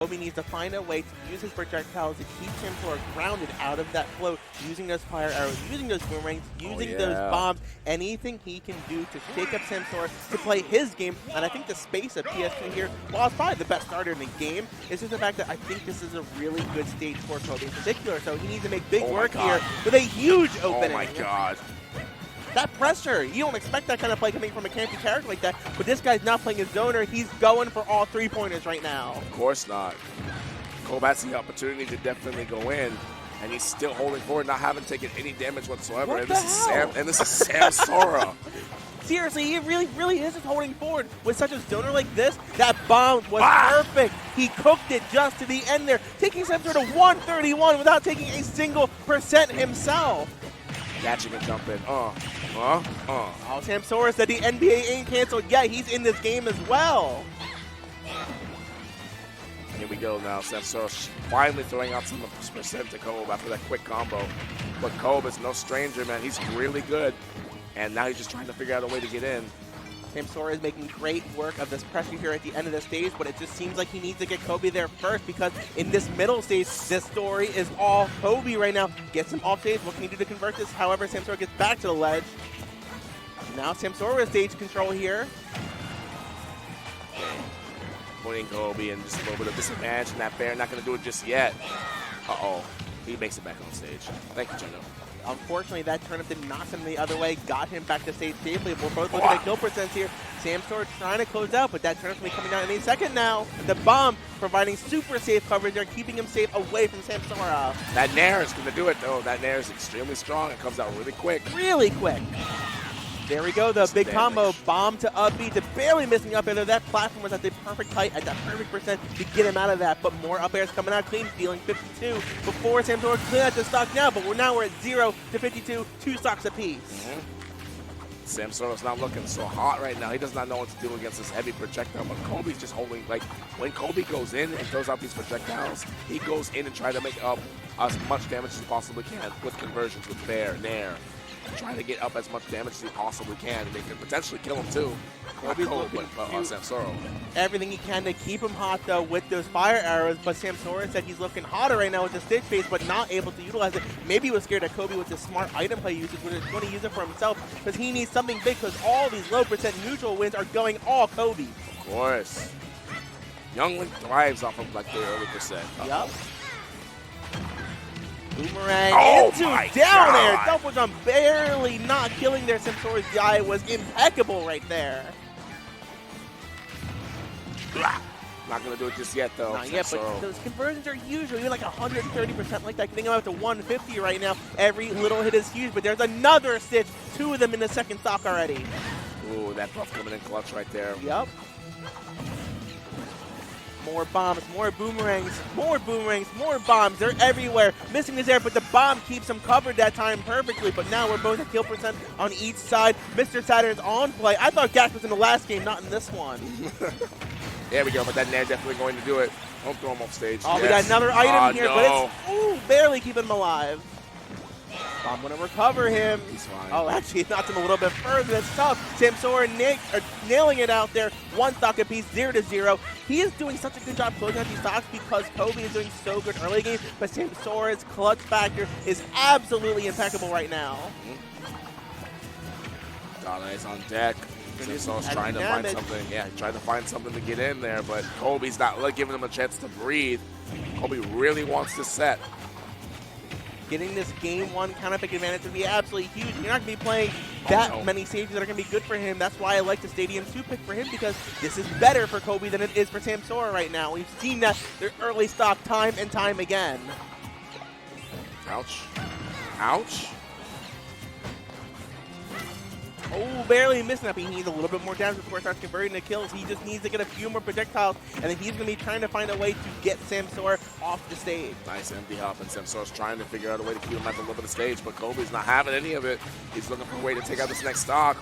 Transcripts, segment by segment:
Kobe needs to find a way to use his projectiles to keep Samsora grounded out of that float, using those fire arrows, using those boomerangs, using those bombs, anything he can do to shake up Samsora to play his game. And I think the space of PS2 here, while it's probably the best starter in the game, is just the fact that I think this is a really good stage for Kobe in particular. So he needs to make big work here with a huge opening. Oh my god. That pressure, you don't expect that kind of play coming from a campy character like that, but this guy's not playing his zoner. He's going for all three-pointers right now. Of course not. Kobe has the opportunity to definitely go in, and he's still holding forward, not having taken any damage whatsoever. What and the hell? This is Samsora. Seriously, he really is just holding forward with such a zoner like this. That bomb was perfect. He cooked it just to the end there, taking Samsora to 131 without taking a single percent himself. Catching and jumping. Oh, Samsora said the NBA ain't canceled. Yeah, he's in this game as well. Here we go now. Samsora finally throwing out some percent to Kobe after that quick combo. But Kobe is no stranger, man. He's really good. And now he's just trying to figure out a way to get in. Samsora is making great work of this pressure here at the end of the stage, but it just seems like he needs to get Kobe there first, because in this middle stage, this story is all Kobe right now. Gets him off stage. What can he do to convert this? However, Samsora gets back to the ledge. Now Samsora is stage control here. Putting Kobe in just a little bit of disadvantage, and that bear not going to do it just yet. Uh-oh. He makes it back on stage. Thank you, Jenno. Unfortunately, that turnip did not send him the other way, got him back to stage safely. We're both looking at kill percents here. Samsora trying to close out, but that turnip's going to be coming down any second now. The bomb providing super safe coverage there, keeping him safe away from Samsora. That Nair is going to do it, though. That Nair is extremely strong. It comes out really quick. Really quick. There we go, the big combo, bomb to up B, to barely missing up air there. That platform was at the perfect height, at that perfect percent to get him out of that. But more up airs coming out clean, dealing 52 before Samsora clear at the stock now. But we're at 0 to 52, 2 stocks apiece. Samsora's not looking so hot right now. He does not know what to do against this heavy projectile, but Kobe's just holding, like, when Kobe goes in and throws out these projectiles, he goes in and tries to make up as much damage as he possibly can with conversions, with Bear, Nair. Trying to get up as much damage as he possibly can, and they can potentially kill him too. Samsora. Everything he can to keep him hot though with those fire arrows, but Samsora said he's looking hotter right now with the stage phase, but not able to utilize it. Maybe he was scared that Kobe with the smart item play usage was going to use it for himself, because he needs something big, because all these low percent neutral wins are going all Kobe. Of course. Youngling thrives off of like the early percent. Yup. Boomerang into down air, double jump, barely not killing there. Samsora's guy was impeccable right there. Not going to do it just yet, though. Not yet, but those conversions are usually like 130% like that. Getting him up to 150 right now. Every little hit is huge, but there's another stitch. 2 of them in the second stock already. Ooh, that buff coming in clutch right there. Yup. More bombs, more boomerangs, more bombs. They're everywhere. Missing his air, but the bomb keeps him covered that time perfectly. But now we're both at kill percent on each side. Mr. Saturn's on play. I thought Gas was in the last game, not in this one. There we go, but that Nair definitely going to do it. Don't throw him off stage. Oh, yes. We got another item here, but it's barely keeping him alive. I'm going to recover him. He's fine. Oh, actually, it knocked him a little bit further. That's tough. Samsora nailing it out there. 1 stock apiece, 0 to 0. He is doing such a good job closing out these stocks because Kobe is doing so good early game, but Samsora's clutch factor is absolutely impeccable right now. Donna on deck. Samsora's trying to find something. Yeah, he tried to find something to get in there, but Kobe's not giving him a chance to breathe. Kobe really wants this set. Getting this game 1 counter-pick advantage would be absolutely huge. You're not going to be playing that many stages that are going to be good for him. That's why I like the Stadium 2 pick for him, because this is better for Kobe than it is for Samsora right now. We've seen that their early stock time and time again. Ouch. Ouch. Oh, barely missing up. He needs a little bit more damage before he starts converting the kills. He just needs to get a few more projectiles, and then he's going to be trying to find a way to get Samsora off the stage. Nice empty hop, and Samsora's trying to figure out a way to keep him at the lip of the stage, but Kobe's not having any of it. He's looking for a way to take out this next stock.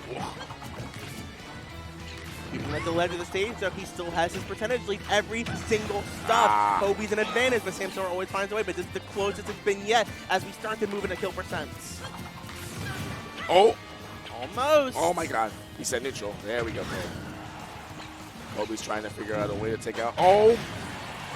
Even at the ledge of the stage, though, he still has his percentage lead every single stop. Kobe's an advantage, but Samsora always finds a way, but this is the closest it's been yet as we start to move into kill percents. Oh! Almost. Oh my god. He said neutral. There we go. Kobe's trying to figure out a way to take out. Oh!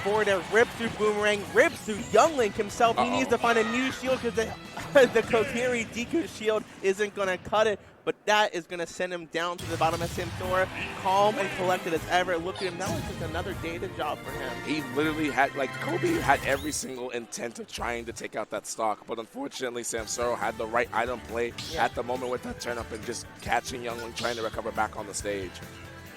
forward air, rips through Boomerang, rips through Young Link himself. He needs to find a new shield because the Kokiri Deku shield isn't going to cut it. But that is going to send him down to the bottom of Samsora. Calm and collected as ever. Look at him. That was just another data job for him. He literally had, like, Kobe had every single intent of trying to take out that stock. But unfortunately, Samsora had the right item play at the moment with that turn up and just catching Youngling trying to recover back on the stage.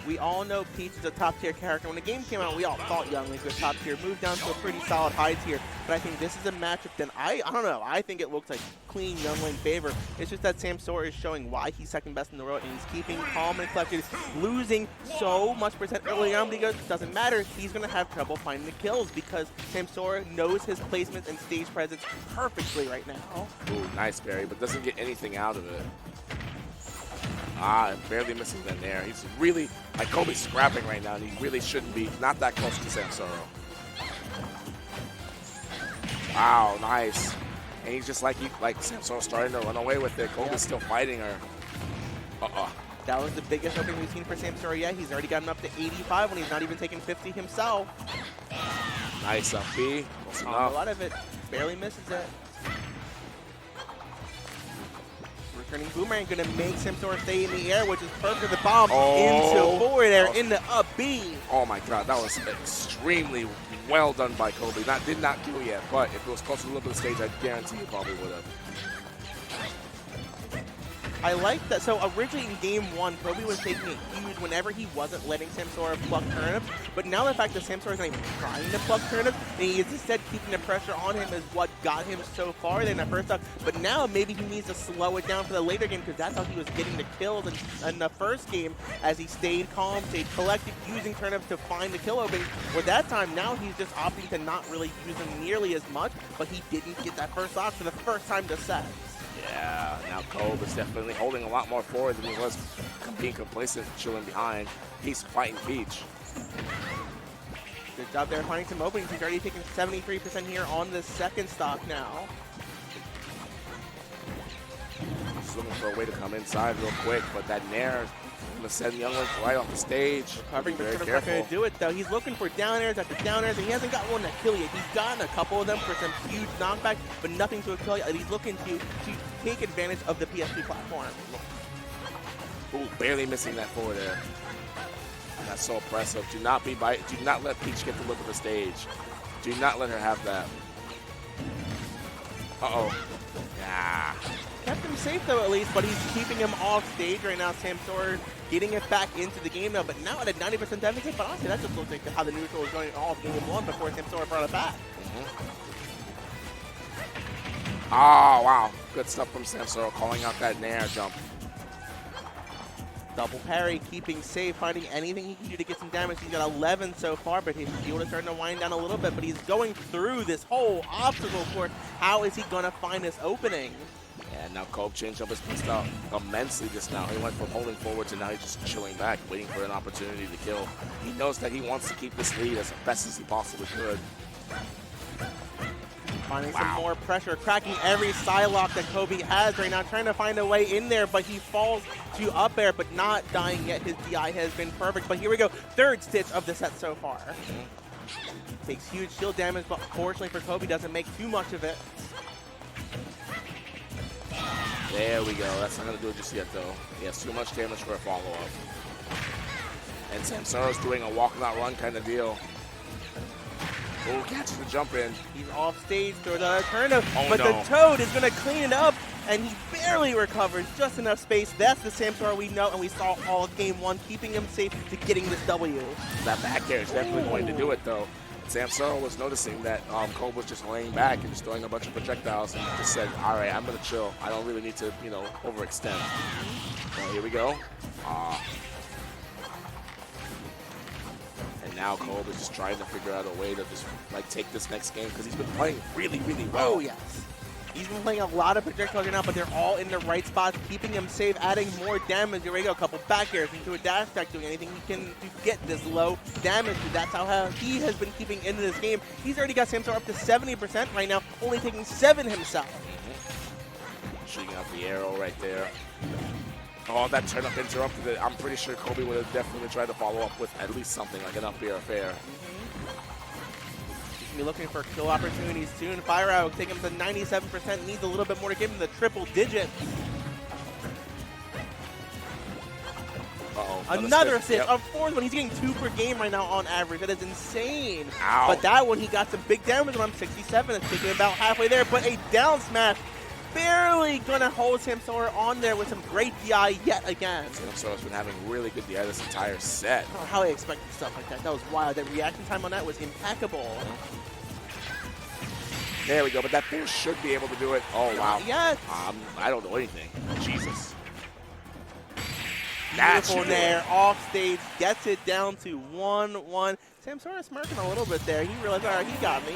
We all know Peach is a top-tier character. When the game came out, we all thought Young Link was top-tier. Moved down to a pretty solid high tier. But I think this is a matchup that I don't know. I think it looks like clean Young Link favor. It's just that Samsora is showing why he's second best in the world, and he's keeping calm and collected, losing so much percent early on. But he goes, doesn't matter. He's going to have trouble finding the kills because Samsora knows his placement and stage presence perfectly right now. Ooh, nice berry, but doesn't get anything out of it. Barely missing the nair. He's really, like, Kobe's scrapping right now, and he really shouldn't be. Not that close to Samsora. Wow, nice. And he's just like, Samsora's starting to run away with it. Kobe's still fighting her. That was the biggest opening we've seen for Samsora yet. He's already gotten up to 85 when he's not even taking 50 himself. Nice up B. Close A enough. lot of it. Barely misses it. Returning Boomerang going to make Samsora stay in the air, which is perfect. The bomb into forward air, into up B. Oh my God, that was extremely well done by Kobe. Did not kill yet, but if it was close to the middle of the stage, I guarantee you probably would have. I like that. So originally in game one, Kobe was taking it huge whenever he wasn't letting Samsora pluck turnips. But now the fact that Samsora is not even trying to pluck turnips, and he is instead keeping the pressure on him is what got him so far in the first half. But now maybe he needs to slow it down for the later game because that's how he was getting the kills in the first game as he stayed calm, stayed collected, using turnips to find the kill openings. Where that time now he's just opting to not really use them nearly as much, but he didn't get that first stock for the first time to set. Yeah, now Kobe is definitely holding a lot more forward than he was being complacent, chilling behind. He's fighting Peach. Good job there finding some openings. He's already taken 73% here on the second stock now. He's looking for a way to come inside real quick, but that nair is going to send Youngling right off the stage. Recovering, but very not going careful. to do it, though. He's looking for down airs after down airs, and he hasn't got one to kill yet. He's gotten a couple of them for some huge knockback, but nothing to kill yet. He's looking to take advantage of the PS2 platform. Ooh, barely missing that forward air. That's so impressive. Do not let Peach get the look of the stage. Do not let her have that. Yeah. Kept him safe, though, at least, but he's keeping him off stage right now. Samsora getting it back into the game now, but now at a 90% deficit. But honestly, that just looks like how the neutral was going all of game one before Samsora brought it back. Oh, wow. Good stuff from Samsora, calling out that nair jump. Double parry, keeping safe, finding anything he can do to get some damage. He's got 11 so far, but his shield is starting to wind down a little bit. But he's going through this whole obstacle course. How is he going to find this opening? And now Kobe changed up his playstyle immensely just now. He went from holding forward to now he's just chilling back, waiting for an opportunity to kill. He knows that he wants to keep this lead as best as he possibly could. Finding some more pressure, cracking every Psylocke that Kobe has right now, trying to find a way in there, but he falls to up air, but not dying yet. His DI has been perfect, but here we go. Third stitch of the set so far. Takes huge shield damage, but fortunately for Kobe, doesn't make too much of it. There we go. That's not going to do it just yet, though. He has too much damage for a follow-up. And Samsora's doing a walk-not-run kind of deal. Oh, catches the jump in. He's off stage through another turnip, but no. the Toad is going to clean it up, and he barely recovers just enough space. That's the Samsora we know, and we saw all of game one, keeping him safe to getting this W. That back air is definitely going to do it, though. Samsora was noticing that Kobe was just laying back and just throwing a bunch of projectiles, and just said, all right, I'm going to chill. I don't really need to, overextend. So here we go. And now Kobe is just trying to figure out a way to just, take this next game because he's been playing really, really well. Oh, yes. He's been playing a lot of projectiles right now, but they're all in the right spots, keeping him safe, adding more damage. Here we go, a couple back airs into a dash attack, doing anything he can to get this low damage. That's how he has been keeping into this game. He's already got Samsora up to 70% right now, only taking 7 himself. Shooting out the arrow right there. Oh, that turn-up interrupted it. I'm pretty sure Kobe would have definitely tried to follow up with at least something like an up air affair. be looking for kill opportunities soon. Fire Arrow take him to 97%, needs a little bit more to give him the triple digit. Another assist, a fourth one. He's getting 2 per game right now on average. That is insane. Ow. But that one, he got some big damage on 67. It's taking about halfway there, but a down smash. Barely gonna hold Samsora on there with some great DI yet again. Samsora's been having really good DI this entire set. I don't know how they expected stuff like that. That was wild. That reaction time on that was impeccable. There we go, but that Fair should be able to do it. Oh, wow. Yes. I don't know anything. Jesus. Beautiful there, off stage, gets it down to 1-1. Samsora smirking a little bit there. He realized, all right, he got me.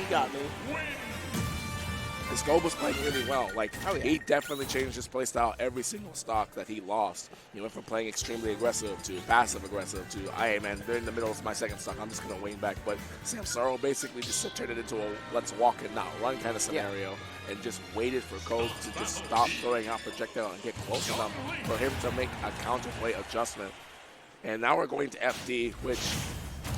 This goal was playing really well. Like, he definitely changed his play style every single stock that he lost. He went from playing extremely aggressive to passive aggressive to, hey man, they're in the middle of my second stock, I'm just going to wane back. But Samsora basically just turned it into a let's walk and not run kind of scenario and just waited for Code to just stop throwing out projectile and get close enough for him to make a counterplay adjustment. And now we're going to FD, which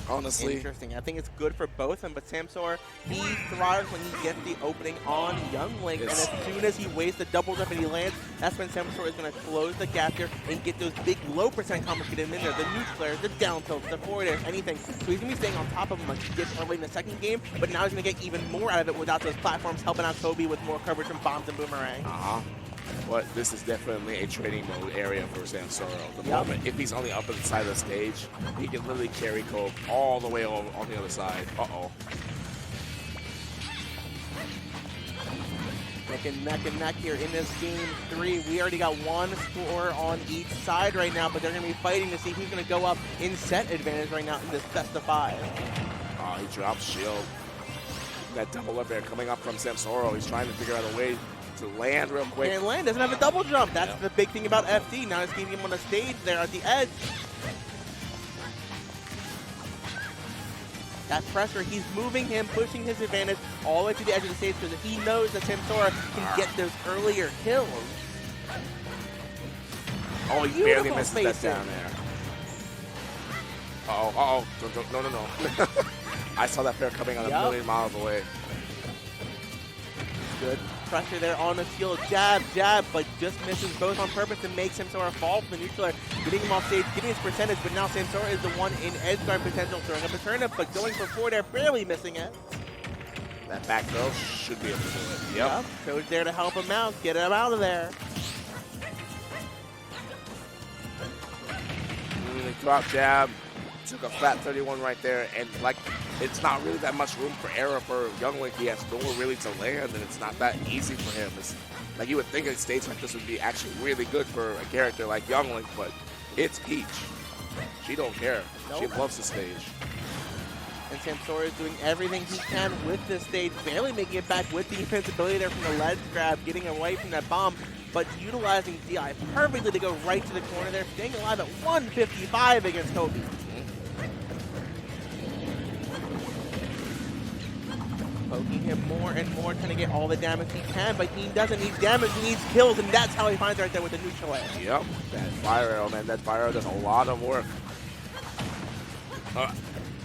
honestly, interesting. I think it's good for both of them, but Samsora, he thrives when he gets the opening on Youngling, and as soon as he wastes the double jump and he lands, that's when Samsora is going to close the gap here and get those big low percent combos, get him in there, the nuclear, the down tilt, the forward air, anything. So he's going to be staying on top of him like he did early in the second game, but now he's going to get even more out of it without those platforms helping out Kobe with more coverage from bombs and boomerang. But this is definitely a trading mode area for Samsora. The moment, if he's on the upper side of the stage, he can literally carry Kobe all the way over on the other side. Looking neck and neck here in this game 3. We already got one score on each side right now, but they're going to be fighting to see who's going to go up in set advantage right now in this best of 5. He drops shield. That double up air coming up from Samsora. He's trying to figure out a way to land real quick. And land doesn't have a double jump. That's the big thing about FD. Now it's keeping him on the stage there at the edge. That pressure, he's moving him, pushing his advantage all the way to the edge of the stage because he knows that Samsora can get those earlier kills. Oh, he barely misses that down there. No. I saw that pair coming on a million miles away. Good pressure there on the shield. Jab, but just misses both on purpose and makes Samsora fall from the nuclear, getting him off stage, getting his percentage, but now Samsora is the one in edge guard potential, throwing up a turnip, but going for forward air, barely missing it. That back throw should be able to do it. Yep. Coach there to help him out, get him out of there. Drop jab, took a flat 31 right there, and like, it's not really that much room for error for Youngling. He has nowhere really to land, and it's not that easy for him. It's like you would think a stage like this would be actually really good for a character like Youngling, but it's Peach. She don't care. She loves the stage. And Samsora is doing everything he can with this stage, barely making it back with the defensibility there from the ledge grab, getting away from that bomb, but utilizing DI perfectly to go right to the corner there, staying alive at 155 against Kobe. Poking him more and more, trying to get all the damage he can, but he doesn't need damage, he needs kills, and that's how he finds it right there with the neutral air. Yep, that fire arrow, man, that fire arrow does a lot of work.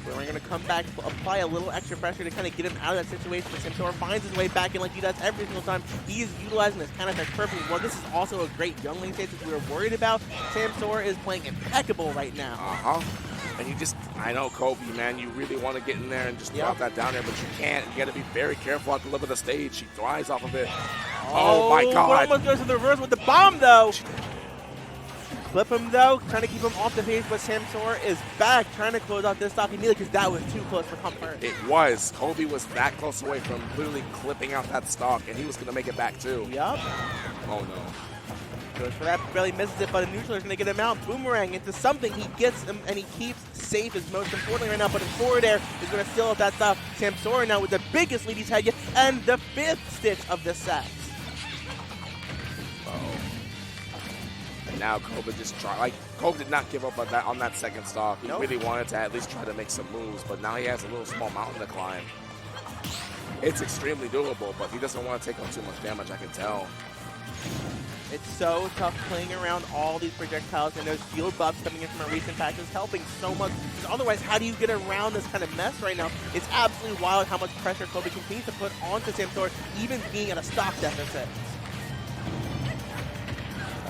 We're going to come back, apply a little extra pressure to kind of get him out of that situation, but Samsora finds his way back in like he does every single time. He's utilizing his counter attack perfectly well. This is also a great Youngling stage that we were worried about. Samsora is playing impeccable right now. And you just, I know Kobe, man, you really want to get in there and just drop that down there, but you can't. You got to be very careful at the lip of the stage. She thrives off of it. Oh my God. Almost goes to the reverse with the bomb, though. Flip him, though, trying to keep him off the page, but Samsora is back, trying to close out this stock immediately because that was too close for comfort. It was. Kobe was that close away from literally clipping out that stock, and he was going to make it back, too. Yep. Oh, no. Goes for that, barely misses it, but a neutral is going to get him out. Boomerang into something he gets him, and he keeps safe is most importantly right now, but his forward air is going to steal up that stuff. Samsora now with the biggest lead he's had yet, and the 5th stitch of the set. Now Kobe just tried, like, Kobe did not give up on that second stock. He really wanted to at least try to make some moves, but now he has a little small mountain to climb. It's extremely doable, but he doesn't want to take on too much damage, I can tell. It's so tough playing around all these projectiles, and those shield buffs coming in from a recent patch is helping so much. Because otherwise, how do you get around this kind of mess right now? It's absolutely wild how much pressure Kobe continues to put onto Samsora, even being at a stock deficit.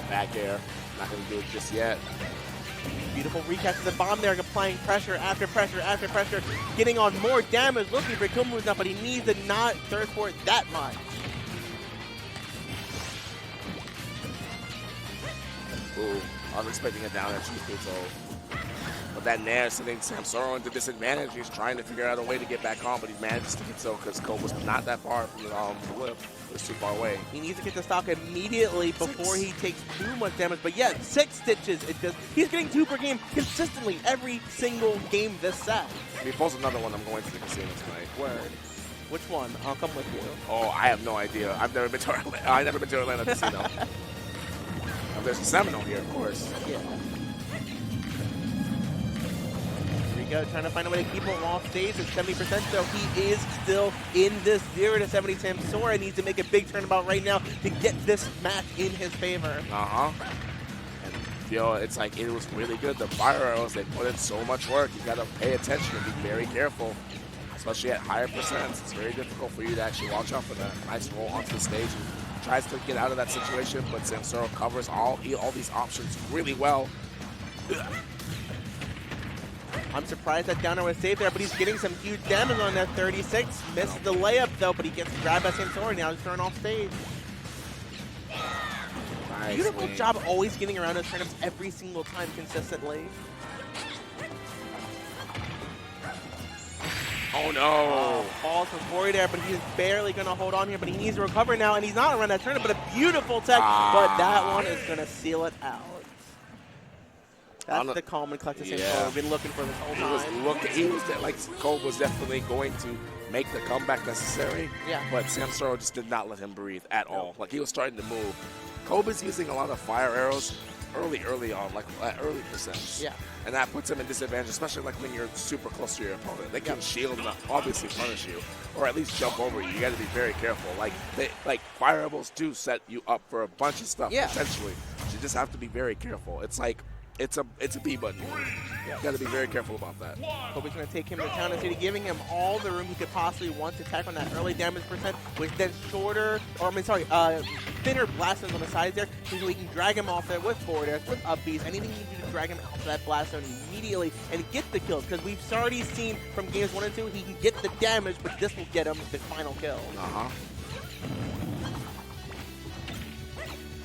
Back air. Not going to do it just yet. Beautiful recast of the bomb there, applying pressure after pressure after pressure, getting on more damage, looking for kill moves now, but he needs to not thirst for it that much. Ooh, I was expecting a down air so. But that Nair sending Samsora into disadvantage. He's trying to figure out a way to get back on, but he manages to get so because Cole was not that far from the lip. It was too far away. He needs to get the stock immediately before he takes too much damage. But yeah, 6 stitches. He's getting 2 per game consistently every single game this set. If he pulls another one, I'm going to the casino tonight. Word. Which one? I'll come with you. Oh, I have no idea. I've never been to Orlando. I've never been to Orlando Casino. There's a Seminole here, of course. Yeah. Here we go, trying to find a way to keep him off stage at 70%, so he is still in this 0-70. Samsora needs to make a big turnabout right now to get this match in his favor. And, yo, it's like it was really good. The fire arrows, they put in so much work. You got to pay attention and be very careful, especially at higher percents. It's very difficult for you to actually watch out for that. Nice roll onto the stage. Tries to get out of that situation, but Samsora covers all these options really well. I'm surprised that downer was saved there, but he's getting some huge damage on that 36. Misses the layup, though, but he gets grabbed by Samsora. Now he's thrown off stage. Nice Beautiful wing. job always getting around those turnips every single time consistently. Oh, no. Falls from Corey there, but he's barely going to hold on here, but he needs to recover now, and he's not around that turnip, but a beautiful tech, but that one is going to seal it out. That's the calm and collected Samsora we've been looking for this whole time. Cole was definitely going to make the comeback necessary, but Samsora just did not let him breathe at all. Like, he was starting to move. Kobe's using a lot of fire arrows early on, like at early percents. Yeah. And that puts him in disadvantage, especially like when you're super close to your opponent. They can shield and obviously punish you, or at least jump over you. You got to be very careful. Like fire arrows do set you up for a bunch of stuff potentially. You just have to be very careful. It's like it's a B button. You got to be very careful about that. Kobe's going to take him to town and city, giving him all the room he could possibly want to attack on that early damage percent, with then thinner blast zones on the sides there, so we can drag him off there with forward airs, with up Bs, anything you can do to drag him off that blast zone immediately and get the kills, because we've already seen from games 1 and 2, he can get the damage, but this will get him the final kill.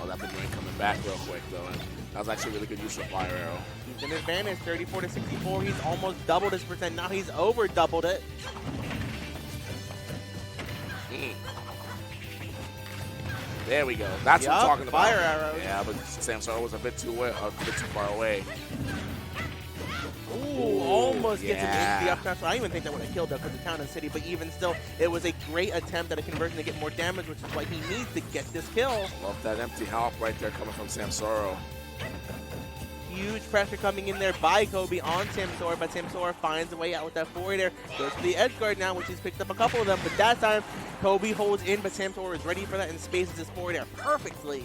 Oh, that boomerang coming back real quick, though. And that was actually a really good use of fire arrow. He's in advantage, 34-64. He's almost doubled his percent. Now he's over doubled it. There we go. That's what I'm talking about. Fire arrows. Yeah, but Samsora was a bit too far away. Ooh, almost gets it into the up smash. I don't even think that would have killed up for the town and city, but even still, it was a great attempt at a conversion to get more damage, which is why he needs to get this kill. Love that empty help right there coming from Samsora. Huge pressure coming in there by Kobe on Samsora, but Samsora finds a way out with that forward air. Goes to the edge guard now, which he's picked up a couple of them, but that time Kobe holds in, but Samsora is ready for that and spaces his forward air perfectly.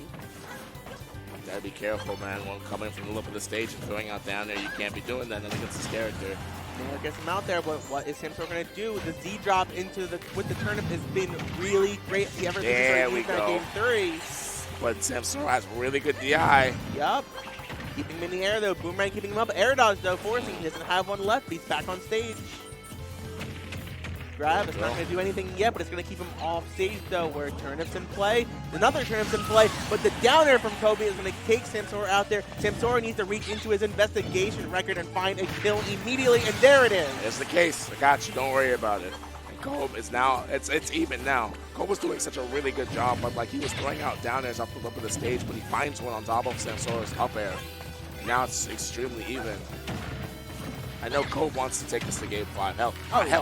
Gotta be careful, man. When coming from the lip of the stage and throwing out down there, you can't be doing that against his character. Nair gets him out there, but what is Samsora going to do? The Z drop with the turnip has been really great. There we go. Game 3. But Samsora has really good DI. Yup. Keeping him in the air, though. Boomerang keeping him up. Air dodge, though, forcing. He doesn't have one left. He's back on stage. Grab. It's not going to do anything yet, but it's going to keep him off stage, though, where turnips in play. Another turnip's in play, but the down air from Kobe is going to take Samsora out there. Samsora needs to reach into his investigation record and find a kill immediately, and there it is. It's the case. I got you. Don't worry about it. And Kobe is now, it's even now. Kobe was doing such a really good job, but like he was throwing out down airs off the lip of the stage, but he finds one on top of Samsora's up air. Now it's extremely even. I know Cole wants to take this to Game 5. Hell,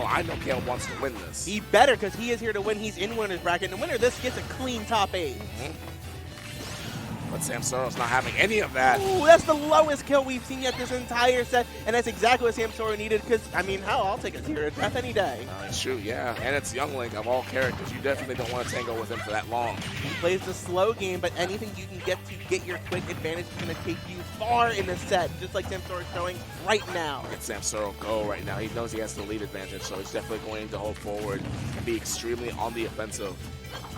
I know Kale wants to win this. He better, because he is here to win. He's in winner's bracket. And the winner of this gets a clean top 8. But Samsoro's not having any of that. Ooh, that's the lowest kill we've seen yet this entire set, and that's exactly what Samsora needed, because, I mean, hell, I'll take a 0 death any day. It's true, yeah. And it's Young Link of all characters. You definitely don't want to tango with him for that long. He plays the slow game, but anything you can get to get your quick advantage is going to take you far in the set, just like Samsora's showing right now. Look at Samsora go right now. He knows he has the lead advantage, so he's definitely going to hold forward and be extremely on the offensive.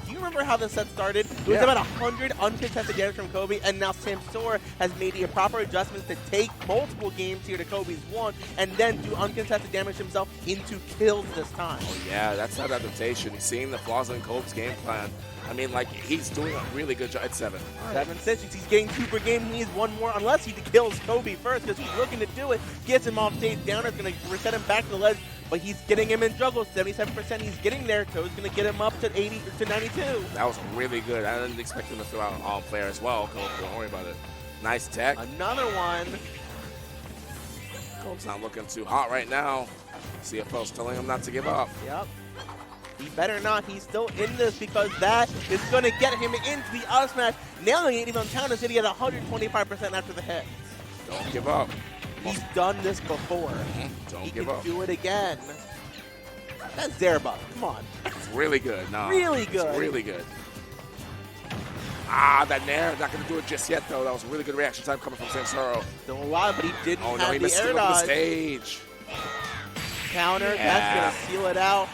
Do you remember how the set started? It was about 100 uncontested damage from Kobe, and now Samsora has made the proper adjustments to take multiple games here to Kobe's 1, and then do uncontested damage himself into kills this time. Oh yeah, that's that adaptation. He's seeing the flaws in Kobe's game plan. I mean, like, he's doing a really good job. It's 7. 7-6. He's getting 2 per game. He needs 1 more unless he kills Kobe first, because he's looking to do it. Gets him off stage. Downer's going to reset him back to the ledge, but he's getting him in juggle. 77%. He's getting there. Toad's going to get him up to 80 to 92. That was really good. I didn't expect him to throw out on flare as well. Don't worry about it. Nice tech. Another one. Kobe's not looking too hot right now. CFL's telling him not to give up. Yep. He better not. He's still in this, because that is going to get him into the up smash. Nailing it even on counter city at 125% after the hit. Don't give up. He's done this before. Don't give up. He can do it again. That's Zerba. Come on. It's really good. No, really good. It's really good. Ah, that Nair. Not going to do it just yet, though. That was a really good reaction time coming from Samsora. Still alive, but he didn't Oh, have no, he the missed air it on the dodge. stage. Counter. Yeah. That's going to seal it out.